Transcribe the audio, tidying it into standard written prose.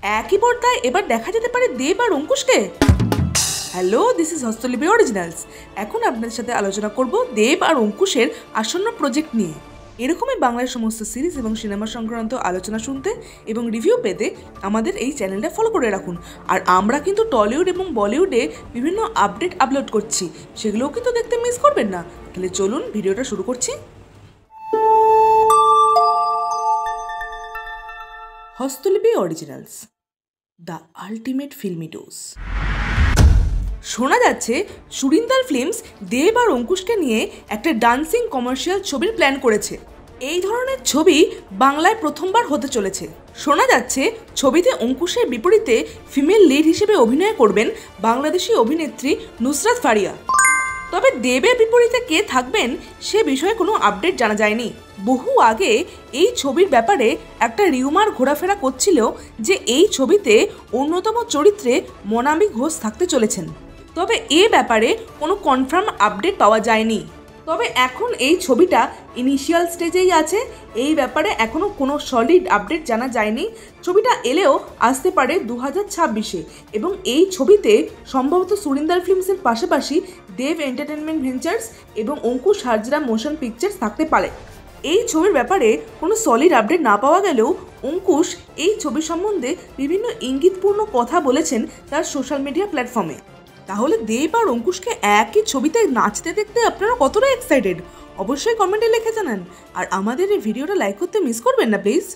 একই পর্দায় এবার দেখা যেতে পারে দেব আর অঙ্কুশকে। Hello, this is Hastolipi originals. এখন আপনাদের সাথে আলোচনা করব দেব আর অঙ্কুশের আসন্ন প্রজেক্ট নিয়ে। এরকমই বাংলার সমস্ত সিরিজ এবং সিনেমা সংক্রান্ত আলোচনা শুনতে এবং রিভিউ পেতে আমাদের এই চ্যানেলটা ফলো করে রাখুন। আর আমরা কিন্তু টলিউড এবং বলিউডে বিভিন্ন আপডেট আপলোড করছি, সেগুলোও কিন্তু দেখতে মিস করবেন না। তাহলে চলুন ভিডিওটা শুরু করছি। Hastolipi originals, the ultimate filmy dose. শোনা যাচ্ছে সুরিন্দার ফিল্মস দেব আর অঙ্কুশকে নিয়ে একটা ডান্সিং কমার্শিয়াল ছবির প্ল্যান করেছে। এই ধরনের ছবি বাংলায় প্রথমবার হতে চলেছে। শোনা যাচ্ছে ছবিতে অঙ্কুশের বিপরীতে ফিমেল লিড হিসেবে অভিনয় করবেন বাংলাদেশি অভিনেত্রী নুসরাত ফারিয়া। তবে দেবের বিপরীতে কে থাকবেন সে বিষয়ে কোনো আপডেট জানা যায়নি। বহু আগে এই ছবির ব্যাপারে একটা রিউমার ঘোরাফেরা করছিল যে এই ছবিতে অন্যতম চরিত্রে মনামি ঘোষ থাকতে চলেছেন। তবে এ ব্যাপারে কোনো কনফার্ম আপডেট পাওয়া যায়নি। তবে এখন এই ছবিটা ইনিশিয়াল স্টেজেই আছে, এই ব্যাপারে এখনও কোনো সলিড আপডেট জানা যায়নি। ছবিটা এলেও আসতে পারে 2026-এ এবং এই ছবিতে সম্ভবত সুরিন্দার ফিল্মসের পাশাপাশি দেব এন্টারটেনমেন্ট ভেঞ্চার্স এবং অঙ্কুশ হাজরা মোশন পিকচার্স থাকতে পারে। এই ছবির ব্যাপারে কোনো সলিড আপডেট না পাওয়া গেলেও অঙ্কুশ এই ছবি সম্বন্ধে বিভিন্ন ইঙ্গিতপূর্ণ কথা বলেছেন তার সোশ্যাল মিডিয়া প্ল্যাটফর্মে। তাহলে দেব আর অঙ্কুশকে একই ছবিতে নাচতে দেখতে আপনারা কতটা এক্সাইটেড অবশ্যই কমেন্টে লিখে জানান। আর আমাদের এই ভিডিওটা লাইক করতে মিস করবেন না প্লিজ।